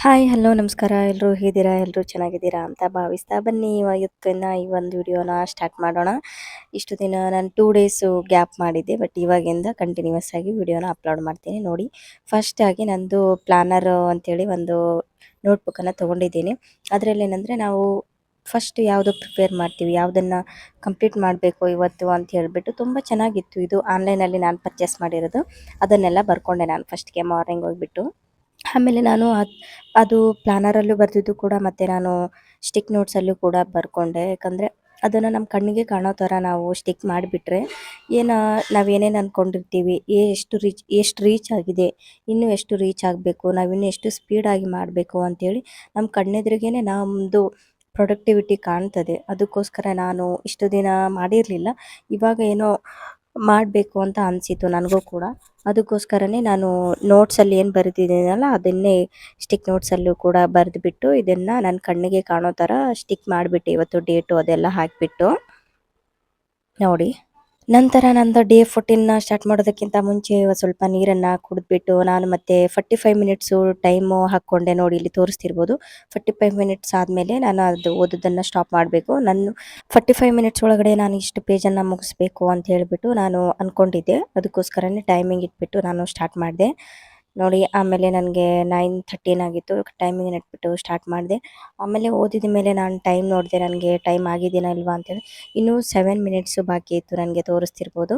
Hi hello ನಮಸ್ಕಾರ ಎಲ್ಲರೂ ಹೇಗಿದ್ದೀರಾ ಎಲ್ಲರೂ ಚೆನ್ನಾಗಿದ್ದೀರಾ ಅಂತ ಭಾವಿಸ್ತಾ ಬನ್ನಿ ಇವತ್ತಿನ ಈ ಒಂದು ವಿಡಿಯೋನ ಸ್ಟಾರ್ಟ್ ಮಾಡೋಣ. ಇಷ್ಟು ದಿನ ನಾನು 2 ಡೇಸು ಗ್ಯಾಪ್ ಮಾಡಿದ್ದೆ, ಬಟ್ ಇವಾಗಿಂದ ಕಂಟಿನ್ಯೂಸ್ ಆಗಿ ವಿಡಿಯೋನ ಅಪ್ಲೋಡ್ ಮಾಡ್ತೀನಿ ನೋಡಿ. ಫಸ್ಟ್ ಆಗಿ ನಂದು ಪ್ಲಾನರ್ ಅಂತೇಳಿ ಒಂದು ನೋಟ್ಬುಕ್ಕನ್ನು ತೊಗೊಂಡಿದ್ದೀನಿ. ಅದರಲ್ಲಿ ಏನಂದರೆ ನಾವು ಫಸ್ಟ್ ಯಾವುದು ಪ್ರಿಪೇರ್ ಮಾಡ್ತೀವಿ, ಯಾವುದನ್ನು ಕಂಪ್ಲೀಟ್ ಮಾಡಬೇಕು ಇವತ್ತು ಅಂತ ಹೇಳಿಬಿಟ್ಟು ತುಂಬ ಚೆನ್ನಾಗಿತ್ತು. ಇದು ಆನ್ಲೈನಲ್ಲಿ ನಾನು ಪರ್ಚೇಸ್ ಮಾಡಿರೋದು. ಅದನ್ನೆಲ್ಲ ಬರ್ಕೊಂಡೆ ನಾನು ಫಸ್ಟ್ಗೆ ಮಾರ್ನಿಂಗ್ ಹೋಗಿಬಿಟ್ಟು. ಆಮೇಲೆ ನಾನು ಅದು ಪ್ಲಾನರಲ್ಲೂ ಬರೆದಿದ್ದು ಕೂಡ, ಮತ್ತು ನಾನು ಸ್ಟಿಕ್ ನೋಟ್ಸಲ್ಲೂ ಕೂಡ ಬರ್ಕೊಂಡೆ. ಯಾಕಂದರೆ ಅದನ್ನು ನಮ್ಮ ಕಣ್ಣಿಗೆ ಕಾಣೋ ಥರ ನಾವು ಸ್ಟಿಕ್ ಮಾಡಿಬಿಟ್ರೆ ನಾವೇನೇನು ಅಂದ್ಕೊಂಡಿರ್ತೀವಿ, ಎಷ್ಟು ರೀಚ್ ಆಗಿದೆ, ಇನ್ನೂ ಎಷ್ಟು ರೀಚ್ ಆಗಬೇಕು, ನಾವಿನ್ನೂ ಎಷ್ಟು ಸ್ಪೀಡಾಗಿ ಮಾಡಬೇಕು ಅಂಥೇಳಿ ನಮ್ಮ ಕಣ್ಣೆದುರಿಗೇ ನಮ್ಮದು ಪ್ರೊಡಕ್ಟಿವಿಟಿ ಕಾಣ್ತದೆ. ಅದಕ್ಕೋಸ್ಕರ ನಾನು ಇಷ್ಟು ದಿನ ಮಾಡಿರಲಿಲ್ಲ. ಇವಾಗ ಏನೋ ಮಾಡಬೇಕು ಅಂತ ಅನಿಸಿತು ನನಗೂ ಕೂಡ. ಅದಕ್ಕೋಸ್ಕರನೇ ನಾನು ನೋಟ್ಸಲ್ಲಿ ಏನು ಬರೆದಿದ್ದೀನಲ್ಲ ಅದನ್ನೇ ಸ್ಟಿಕ್ ನೋಟ್ಸಲ್ಲೂ ಕೂಡ ಬರೆದುಬಿಟ್ಟು ಇದನ್ನು ನನ್ನ ಕಣ್ಣಿಗೆ ಕಾಣೋ ಥರ ಸ್ಟಿಕ್ ಮಾಡಿಬಿಟ್ಟೆ. ಇವತ್ತು ಡೇಟು ಅದೆಲ್ಲ ಹಾಕಿಬಿಟ್ಟು ನೋಡಿ. ನಂತರ ನಂದು ಡೇ 14ನ ಸ್ಟಾರ್ಟ್ ಮಾಡೋದಕ್ಕಿಂತ ಮುಂಚೆ ಸ್ವಲ್ಪ ನೀರನ್ನು ಕುಡಿದ್ಬಿಟ್ಟು ನಾನು ಮತ್ತೆ 45 ಮಿನಿಟ್ಸು ಟೈಮು ಹಾಕ್ಕೊಂಡೆ. ನೋಡಿ ಇಲ್ಲಿ ತೋರಿಸ್ತಿರ್ಬೋದು. 45 ಮಿನಿಟ್ಸ್ ಆದಮೇಲೆ ನಾನು ಅದು ಓದೋದನ್ನು ಸ್ಟಾಪ್ ಮಾಡಬೇಕು. ನಾನು 45 ಮಿನಿಟ್ಸ್ ಒಳಗಡೆ ನಾನು ಇಷ್ಟು ಪೇಜನ್ನು ಮುಗಿಸ್ಬೇಕು ಅಂತ ಹೇಳಿಬಿಟ್ಟು ನಾನು ಅಂದ್ಕೊಂಡಿದ್ದೆ. ಅದಕ್ಕೋಸ್ಕರನೇ ಟೈಮಿಂಗ್ ಇಟ್ಬಿಟ್ಟು ನಾನು ಸ್ಟಾರ್ಟ್ ಮಾಡಿದೆ ನೋಡಿ. ಆಮೇಲೆ ನನಗೆ 9:13 ಆಗಿತ್ತು. ಟೈಮಿಂಗ್ ಇಟ್ಬಿಟ್ಟು ಸ್ಟಾರ್ಟ್ ಮಾಡಿದೆ. ಆಮೇಲೆ ಓದಿದ ಮೇಲೆ ನಾನು ಟೈಮ್ ನೋಡಿದೆ, ನನಗೆ ಟೈಮ್ ಆಗಿದೆಯಾ ಇಲ್ವಾ ಅಂತೇಳಿ. ಇನ್ನೂ 7 ಮಿನಿಟ್ಸು ಬಾಕಿ ಇತ್ತು, ನನಗೆ ತೋರಿಸ್ತಿರ್ಬೋದು.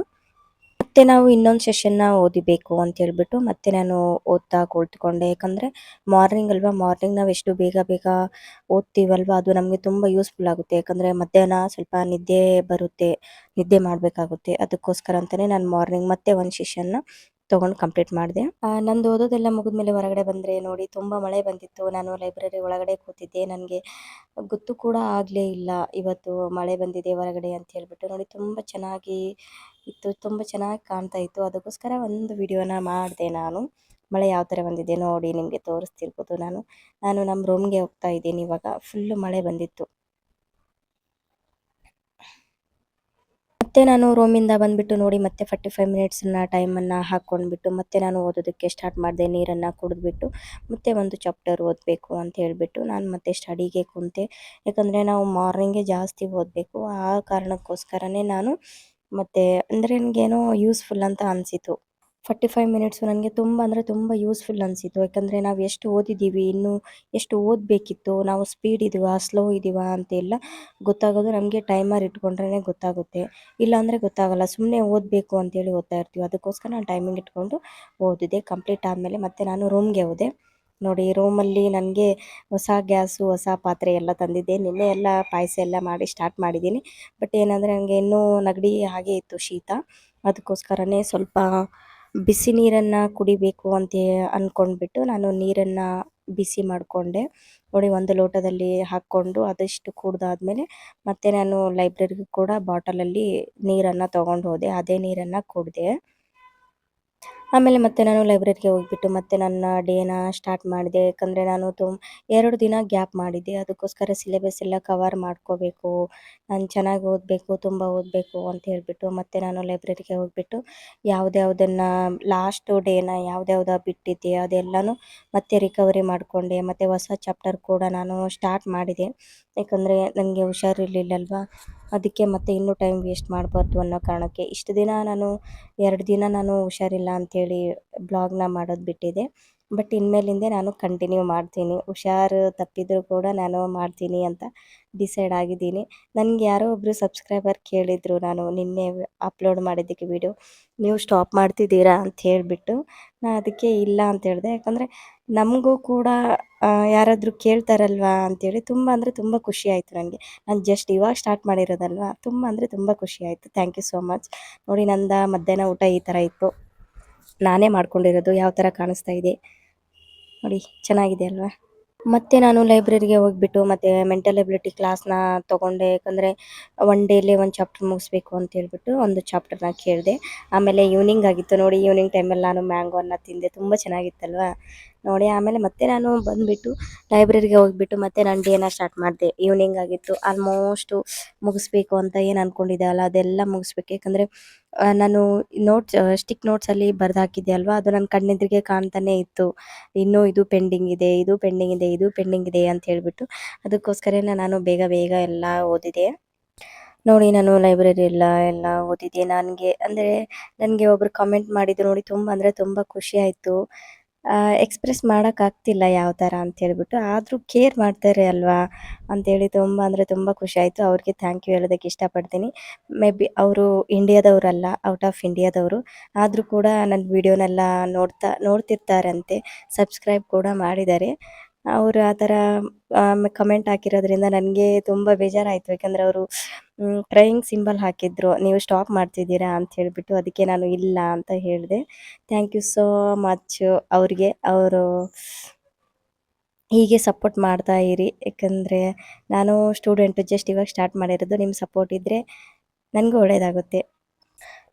ಮತ್ತೆ ನಾವು ಇನ್ನೊಂದು ಸೆಷನ್ನ ಓದಿಬೇಕು ಅಂತ ಹೇಳ್ಬಿಟ್ಟು ಮತ್ತೆ ನಾನು ಓದ್ತಾ ಕುಳಿತುಕೊಂಡೆ. ಯಾಕಂದರೆ ಮಾರ್ನಿಂಗ್ ಅಲ್ವಾ, ಮಾರ್ನಿಂಗ್ ನಾವು ಎಷ್ಟು ಬೇಗ ಬೇಗ ಓದ್ತೀವಲ್ವ ಅದು ನಮಗೆ ತುಂಬ ಯೂಸ್ಫುಲ್ ಆಗುತ್ತೆ. ಯಾಕಂದರೆ ಮಧ್ಯಾಹ್ನ ಸ್ವಲ್ಪ ನಿದ್ದೆ ಬರುತ್ತೆ, ನಿದ್ದೆ ಮಾಡಬೇಕಾಗುತ್ತೆ. ಅದಕ್ಕೋಸ್ಕರ ಅಂತಲೇ ನಾನು ಮಾರ್ನಿಂಗ್ ಮತ್ತೆ ಒಂದು ಸೆಷನ್ನ ತೊಗೊಂಡು ಕಂಪ್ಲೀಟ್ ಮಾಡಿದೆ. ನಂದು ಓದೋದೆಲ್ಲ ಮುಗಿದ್ಮೇಲೆ ಹೊರಗಡೆ ಬಂದರೆ ನೋಡಿ ತುಂಬ ಮಳೆ ಬಂದಿತ್ತು. ನಾನು ಲೈಬ್ರರಿ ಒಳಗಡೆ ಕೂತಿದ್ದೆ. ನನಗೆ ಗೊತ್ತು ಕೂಡ ಆಗಲೇ ಇಲ್ಲ ಇವತ್ತು ಮಳೆ ಬಂದಿದೆ ಹೊರಗಡೆ ಅಂತ ಹೇಳ್ಬಿಟ್ಟು. ನೋಡಿ ತುಂಬ ಚೆನ್ನಾಗಿ ಇತ್ತು, ತುಂಬ ಚೆನ್ನಾಗಿ ಕಾಣ್ತಾ ಇತ್ತು. ಅದಕ್ಕೋಸ್ಕರ ಒಂದು ವಿಡಿಯೋನ ಮಾಡಿದೆ ನಾನು. ಮಳೆ ಯಾವ ಥರ ಬಂದಿದೆ ನೋಡಿ, ನಿಮಗೆ ತೋರಿಸ್ತಿರ್ಬೋದು. ನಾನು ನಮ್ಮ ರೂಮ್ಗೆ ಹೋಗ್ತಾ ಇದ್ದೀನಿ ಇವಾಗ. ಫುಲ್ಲು ಮಳೆ ಬಂದಿತ್ತು. ಮತ್ತೆ ನಾನು ರೂಮಿಂದ ಬಂದುಬಿಟ್ಟು ನೋಡಿ ಮತ್ತೆ 45 ಮಿನಿಟ್ಸನ್ನ ಟೈಮನ್ನು ಹಾಕ್ಕೊಂಡ್ಬಿಟ್ಟು ಮತ್ತೆ ನಾನು ಓದೋದಕ್ಕೆ ಸ್ಟಾರ್ಟ್ ಮಾಡಿದೆ. ನೀರನ್ನು ಕುಡಿದ್ಬಿಟ್ಟು ಮತ್ತೆ ಒಂದು ಚಾಪ್ಟರ್ ಓದಬೇಕು ಅಂತ ಹೇಳಿಬಿಟ್ಟು ನಾನು ಮತ್ತೆ ಸ್ಟಡಿಗೆ ಕುಂತೆ. ಯಾಕಂದರೆ ನಾವು ಮಾರ್ನಿಂಗೇ ಜಾಸ್ತಿ ಓದಬೇಕು. ಆ ಕಾರಣಕ್ಕೋಸ್ಕರನೇ ನಾನು ಮತ್ತು ಅಂದರೆ ನನಗೇನೋ ಯೂಸ್ಫುಲ್ ಅಂತ ಅನಿಸಿತು. 45 ಮಿನಿಟ್ಸು ನನಗೆ ತುಂಬ ಅಂದರೆ ತುಂಬ ಯೂಸ್ಫುಲ್ ಅನಿಸಿತು. ಯಾಕಂದರೆ ನಾವು ಎಷ್ಟು ಓದಿದ್ದೀವಿ, ಇನ್ನೂ ಎಷ್ಟು ಓದಬೇಕಿತ್ತು, ನಾವು ಸ್ಪೀಡ್ ಇದೀವಾ ಸ್ಲೋ ಇದೀವಾ ಅಂತೆಲ್ಲ ಗೊತ್ತಾಗೋದು ನಮಗೆ ಟೈಮರ್ ಇಟ್ಕೊಂಡ್ರೇ ಗೊತ್ತಾಗುತ್ತೆ. ಇಲ್ಲಾಂದರೆ ಗೊತ್ತಾಗಲ್ಲ. ಸುಮ್ಮನೆ ಓದಬೇಕು ಅಂತೇಳಿ ಓದ್ತಾ ಇರ್ತೀವಿ. ಅದಕ್ಕೋಸ್ಕರ ನಾನು ಟೈಮಿಂಗ್ ಇಟ್ಕೊಂಡು ಓದಿದೆ. ಕಂಪ್ಲೀಟ್ ಆದಮೇಲೆ ಮತ್ತೆ ನಾನು ರೂಮ್ಗೆ ಹೋದೆ. ನೋಡಿ ರೂಮಲ್ಲಿ ನನಗೆ ಹೊಸ ಗ್ಯಾಸು, ಹೊಸ ಪಾತ್ರೆ ಎಲ್ಲ ತಂದಿದ್ದೆ. ನಿನ್ನೆ ಎಲ್ಲ ಪಾಯಸ ಎಲ್ಲ ಮಾಡಿ ಸ್ಟಾರ್ಟ್ ಮಾಡಿದ್ದೀನಿ. ಬಟ್ ಏನಂದರೆ ನನಗೆ ಇನ್ನೂ ನೆಗಡಿ ಹಾಗೇ ಇತ್ತು, ಶೀತ. ಅದಕ್ಕೋಸ್ಕರನೇ ಸ್ವಲ್ಪ ಬಿಸಿ ನೀರನ್ನು ಕುಡಿಬೇಕು ಅಂತ ಅಂದ್ಕೊಂಡ್ಬಿಟ್ಟು ನಾನು ನೀರನ್ನು ಬಿಸಿ ಮಾಡಿಕೊಂಡೆ. ನೋಡಿ ಒಂದು ಲೋಟದಲ್ಲಿ ಹಾಕ್ಕೊಂಡು ಅದಷ್ಟು ಕುಡ್ದಾದ್ಮೇಲೆ ಮತ್ತೆ ನಾನು ಲೈಬ್ರರಿಗೆ ಕೂಡ ಬಾಟಲಲ್ಲಿ ನೀರನ್ನು ತೊಗೊಂಡು ಹೋದೆ. ಅದೇ ನೀರನ್ನು ಕುಡಿದೆ. ಆಮೇಲೆ ಮತ್ತೆ ನಾನು ಲೈಬ್ರರಿಗೆ ಹೋಗ್ಬಿಟ್ಟು ಮತ್ತೆ ನನ್ನ ಡೇನ ಸ್ಟಾರ್ಟ್ ಮಾಡಿದೆ. ಯಾಕಂದರೆ ನಾನು 2 ದಿನ ಗ್ಯಾಪ್ ಮಾಡಿದ್ದೆ. ಅದಕ್ಕೋಸ್ಕರ ಸಿಲೆಬಸ್ ಎಲ್ಲ ಕವರ್ ಮಾಡ್ಕೋಬೇಕು, ನಾನು ಚೆನ್ನಾಗಿ ಓದಬೇಕು, ತುಂಬ ಓದಬೇಕು ಅಂತ ಹೇಳಿಬಿಟ್ಟು ಮತ್ತೆ ನಾನು ಲೈಬ್ರರಿಗೆ ಹೋಗ್ಬಿಟ್ಟು ಯಾವುದ್ಯಾವುದನ್ನು ಲಾಸ್ಟು ಡೇನ ಯಾವ್ದ್ಯಾವ್ದು ಬಿಟ್ಟಿದ್ದೆ ಅದೆಲ್ಲನೂ ಮತ್ತೆ ರಿಕವರಿ ಮಾಡಿಕೊಂಡೆ. ಮತ್ತು ಹೊಸ ಚಾಪ್ಟರ್ ಕೂಡ ನಾನು ಸ್ಟಾರ್ಟ್ ಮಾಡಿದೆ. ಯಾಕಂದರೆ ನನಗೆ ಹುಷಾರಿರಲಿಲ್ಲಲ್ವ, ಅದಕ್ಕೆ ಮತ್ತೆ ಇನ್ನೂ ಟೈಮ್ ವೇಸ್ಟ್ ಮಾಡಬಾರ್ದು ಅನ್ನೋ ಕಾರಣಕ್ಕೆ ಇಷ್ಟು ದಿನ ನಾನು 2 ದಿನ ನಾನು ಹುಷಾರಿಲ್ಲ ಅಂಥೇಳಿ ಬ್ಲಾಗ್ನ ಮಾಡೋದು ಬಿಟ್ಟಿದ್ದೆ. ಬಟ್ ಇನ್ಮೇಲಿಂದ ನಾನು ಕಂಟಿನ್ಯೂ ಮಾಡ್ತೀನಿ. ಹುಷಾರು ತಪ್ಪಿದರೂ ಕೂಡ ನಾನು ಮಾಡ್ತೀನಿ ಅಂತ ಡಿಸೈಡ್ ಆಗಿದ್ದೀನಿ. ನನಗೆ ಯಾರೋ ಒಬ್ಬರು ಸಬ್ಸ್ಕ್ರೈಬರ್ ಕೇಳಿದರು, ನಾನು ನಿನ್ನೆ ಅಪ್ಲೋಡ್ ಮಾಡಿದ್ದಕ್ಕೆ ವಿಡಿಯೋ ನೀವು ಸ್ಟಾಪ್ ಮಾಡ್ತಿದ್ದೀರಾ ಅಂತ ಹೇಳಿಬಿಟ್ಟು. ನಾನು ಅದಕ್ಕೆ ಇಲ್ಲ ಅಂತ ಹೇಳಿದೆ. ಯಾಕಂದರೆ ನಮಗೂ ಕೂಡ ಯಾರಾದರೂ ಕೇಳ್ತಾರಲ್ವ ಅಂಥೇಳಿ ತುಂಬ ಅಂದರೆ ತುಂಬ ಖುಷಿ ಆಯಿತು ನನಗೆ. ನಾನು ಜಸ್ಟ್ ಇವಾಗ ಸ್ಟಾರ್ಟ್ ಮಾಡಿರೋದಲ್ವ, ತುಂಬ ಅಂದರೆ ತುಂಬ ಖುಷಿ ಆಯಿತು. Thank you so much. ನೋಡಿ ನಂದು ಮಧ್ಯಾಹ್ನ ಊಟ ಈ ಥರ ಇತ್ತು. ನಾನೇ ಮಾಡ್ಕೊಂಡಿರೋದು. ಯಾವ ಥರ ಕಾಣಿಸ್ತಾ ಇದೆ ನೋಡಿ, ಚೆನ್ನಾಗಿದೆ ಅಲ್ವಾ. ಮತ್ತು ನಾನು ಲೈಬ್ರರಿಗೆ ಹೋಗ್ಬಿಟ್ಟು ಮತ್ತು ಮೆಂಟಲ್ ಎಬಿಲಿಟಿ ಕ್ಲಾಸ್ನ ತೊಗೊಂಡೆ. ಯಾಕಂದರೆ ಒನ್ ಡೇಲಿ ಒಂದು ಚಾಪ್ಟರ್ ಮುಗಿಸ್ಬೇಕು ಅಂತ ಹೇಳ್ಬಿಟ್ಟು ಒಂದು ಚಾಪ್ಟರ್ನ ಕೇಳಿದೆ. ಆಮೇಲೆ ಈವ್ನಿಂಗ್ ಆಗಿತ್ತು ನೋಡಿ. ಈವ್ನಿಂಗ್ ಟೈಮಲ್ಲಿ ನಾನು ಮ್ಯಾಂಗೋನ ತಿಂದೆ. ತುಂಬ ಚೆನ್ನಾಗಿತ್ತಲ್ವ. ನೋಡಿ ಆಮೇಲೆ ಮತ್ತೆ ನಾನು ಬಂದುಬಿಟ್ಟು ಲೈಬ್ರರಿಗೆ ಹೋಗ್ಬಿಟ್ಟು ಮತ್ತೆ ನಾನು ಡೇನ ಸ್ಟಾರ್ಟ್ ಮಾಡಿದೆ. ಈವ್ನಿಂಗ್ ಆಗಿತ್ತು, ಆಲ್ಮೋಸ್ಟು ಮುಗಿಸ್ಬೇಕು ಅಂತ ಏನು ಅಂದ್ಕೊಂಡಿದ್ದೆ ಅಲ್ಲ ಅದೆಲ್ಲ ಮುಗಿಸ್ಬೇಕು. ಯಾಕಂದರೆ ನಾನು ಸ್ಟಿಕ್ ನೋಟ್ಸಲ್ಲಿ ಬರೆದು ಹಾಕಿದ್ದೆ ಅಲ್ವಾ, ಅದು ನನ್ನ ಕಣ್ಣೆದುರಿಗೆ ಕಾಣ್ತಾನೆ ಇತ್ತು. ಇನ್ನೂ ಇದು ಪೆಂಡಿಂಗ್ ಇದೆ, ಇದು ಪೆಂಡಿಂಗ್ ಇದೆ, ಇದು ಪೆಂಡಿಂಗ್ ಇದೆ ಅಂತ ಹೇಳಿಬಿಟ್ಟು ಅದಕ್ಕೋಸ್ಕರನೇ ನಾನು ಬೇಗ ಬೇಗ ಎಲ್ಲ ಓದಿದೆ. ನೋಡಿ ನಾನು ಲೈಬ್ರರಿ ಎಲ್ಲ ಓದಿದ್ದೆ. ನನಗೆ ಒಬ್ಬರು ಕಮೆಂಟ್ ಮಾಡಿದ್ರು ನೋಡಿ, ತುಂಬ ಅಂದರೆ ತುಂಬ ಖುಷಿ ಆಯಿತು. ಎಕ್ಸ್‌ಪ್ರೆಸ್ ಮಾಡೋಕ್ಕಾಗ್ತಿಲ್ಲ ಯಾವ ಥರ ಅಂತ ಹೇಳ್ಬಿಟ್ಟು, ಆದರೂ ಕೇರ್ ಮಾಡ್ತಾರೆ ಅಲ್ವಾ ಅಂತೇಳಿ ತುಂಬ ಅಂದರೆ ತುಂಬ ಖುಷಿ ಆಯಿತು. ಅವ್ರಿಗೆ ಥ್ಯಾಂಕ್ ಯು ಹೇಳೋದಕ್ಕೆ ಇಷ್ಟಪಡ್ತೀನಿ. ಮೇ ಬಿ ಅವರು ಇಂಡಿಯಾದವರಲ್ಲ, ಔಟ್ ಆಫ್ ಇಂಡಿಯಾದವರು. ಆದರೂ ಕೂಡ ನನ್ನ ವಿಡಿಯೋನೆಲ್ಲ ನೋಡ್ತಿರ್ತಾರಂತೆ, ಸಬ್ಸ್ಕ್ರೈಬ್ ಕೂಡ ಮಾಡಿದ್ದಾರೆ. ಅವರು ಆ ಥರ ಕಮೆಂಟ್ ಹಾಕಿರೋದ್ರಿಂದ ನನಗೆ ತುಂಬ ಬೇಜಾರಾಯಿತು. ಯಾಕಂದರೆ ಅವರು ಕ್ರೈಯಿಂಗ್ ಸಿಂಬಲ್ ಹಾಕಿದ್ರು, ನೀವು ಸ್ಟಾಪ್ ಮಾಡ್ತಿದ್ದೀರಾ ಅಂತ ಹೇಳಿಬಿಟ್ಟು. ಅದಕ್ಕೆ ನಾನು ಇಲ್ಲ ಅಂತ ಹೇಳಿದೆ. ಥ್ಯಾಂಕ್ ಯು ಸೋ ಮಚ್ ಅವ್ರಿಗೆ. ಅವರು ಹೀಗೆ ಸಪೋರ್ಟ್ ಮಾಡ್ತಾ ಇರಿ, ಯಾಕಂದರೆ ನಾನು ಸ್ಟೂಡೆಂಟು, ಜಸ್ಟ್ ಇವಾಗ ಸ್ಟಾರ್ಟ್ ಮಾಡಿರೋದು. ನಿಮ್ಮ ಸಪೋರ್ಟ್ ಇದ್ದರೆ ನನಗೂ ಒಳ್ಳೆಯದಾಗುತ್ತೆ.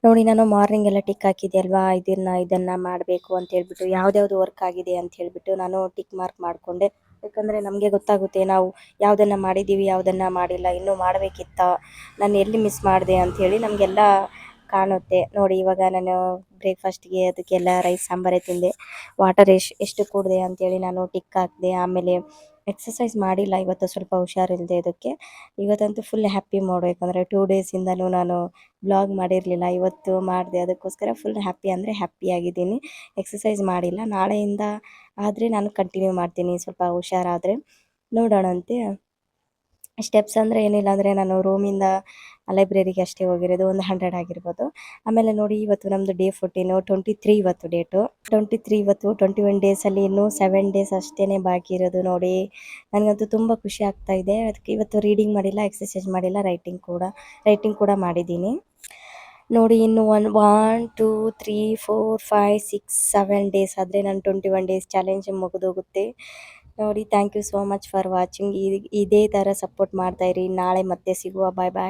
ನೋಡಿ ನಾನು ಮಾರ್ನಿಂಗ್ ಎಲ್ಲ ಟಿಕ್ ಹಾಕಿದ್ದೆ ಅಲ್ವಾ, ಇದನ್ನು ಮಾಡಬೇಕು ಅಂತ ಹೇಳ್ಬಿಟ್ಟು, ಯಾವ್ದ್ಯಾವ್ದು ವರ್ಕ್ ಆಗಿದೆ ಅಂತ ಹೇಳಿಬಿಟ್ಟು ನಾನು ಟಿಕ್ ಮಾರ್ಕ್ ಮಾಡಿಕೊಂಡೆ. ಯಾಕಂದರೆ ನಮಗೆ ಗೊತ್ತಾಗುತ್ತೆ ನಾವು ಯಾವುದನ್ನು ಮಾಡಿದ್ದೀವಿ, ಯಾವುದನ್ನು ಮಾಡಿಲ್ಲ, ಇನ್ನೂ ಮಾಡಬೇಕಿತ್ತಾ, ನಾನು ಎಲ್ಲಿ ಮಿಸ್ ಮಾಡಿದೆ ಅಂಥೇಳಿ ನಮಗೆಲ್ಲ ಕಾಣುತ್ತೆ. ನೋಡಿ ಇವಾಗ ನಾನು ಬ್ರೇಕ್ಫಾಸ್ಟ್ಗೆ ಅದಕ್ಕೆಲ್ಲ ರೈಸ್ ಸಾಂಬಾರೇ ತಿಂದೆ. ವಾಟರ್ ಎಷ್ಟು ಕುಡಿದೆ ಅಂಥೇಳಿ ನಾನು ಟಿಕ್ ಹಾಕಿದೆ. ಆಮೇಲೆ ಎಕ್ಸಸೈಸ್ ಮಾಡಿಲ್ಲ ಇವತ್ತು, ಸ್ವಲ್ಪ ಹುಷಾರಿಲ್ಲದೆ ಇದಕ್ಕೆ. ಇವತ್ತಂತೂ ಫುಲ್ ಹ್ಯಾಪಿ ಮೂಡು, ಯಾಕಂದರೆ 2 ಡೇಸಿಂದನೂ ನಾನು ವ್ಲಾಗ್ ಮಾಡಿರಲಿಲ್ಲ. ಇವತ್ತು ಮಾಡಿದೆ, ಅದಕ್ಕೋಸ್ಕರ ಫುಲ್ ಹ್ಯಾಪಿ ಅಂದರೆ ಹ್ಯಾಪಿಯಾಗಿದ್ದೀನಿ. ಎಕ್ಸಸೈಸ್ ಮಾಡಿಲ್ಲ, ನಾಳೆಯಿಂದ ಆದರೆ ನಾನು ಕಂಟಿನ್ಯೂ ಮಾಡ್ತೀನಿ ಸ್ವಲ್ಪ ಹುಷಾರಾದರೆ. ನೋಡೋಣಂತೆ. ಸ್ಟೆಪ್ಸ್ ಅಂದರೆ ಏನಿಲ್ಲ, ಅಂದರೆ ನಾನು ರೂಮಿಂದ ಲೈಬ್ರರಿಗೆ ಅಷ್ಟೇ ಹೋಗಿರೋದು, ಒಂದು 100 ಆಗಿರ್ಬೋದು. ಆಮೇಲೆ ನೋಡಿ ಇವತ್ತು ನಮ್ಮದು ಡೇ 14, 23 ಇವತ್ತು ಡೇಟು. 23 ಇವತ್ತು 21 ಡೇಸಲ್ಲಿ ಇನ್ನೂ 7 ಡೇಸ್ ಅಷ್ಟೇ ಬಾಕಿ ಇರೋದು. ನೋಡಿ ನನಗಂತೂ ತುಂಬ ಖುಷಿ ಆಗ್ತಾ ಇದೆ. ಅದಕ್ಕೆ ಇವತ್ತು ರೀಡಿಂಗ್ ಮಾಡಿಲ್ಲ, ಎಕ್ಸಸೈಸ್ ಮಾಡಿಲ್ಲ, ರೈಟಿಂಗ್ ಕೂಡ ಮಾಡಿದ್ದೀನಿ. ನೋಡಿ ಇನ್ನು 1, 2, 3, 4, 5, 6, 7 ಡೇಸ್ ಆದರೆ ನನ್ನ 21 ಡೇಸ್ ಚಾಲೆಂಜ್ ಮುಗಿದೋಗುತ್ತೆ. ನೋಡಿ thank you so much for watching. ಇದೇ ಥರ ಸಪೋರ್ಟ್ ಮಾಡ್ತಾಯಿರಿ. ನಾಳೆ ಮತ್ತೆ ಸಿಗುವ. ಬಾಯ್ ಬಾಯ್.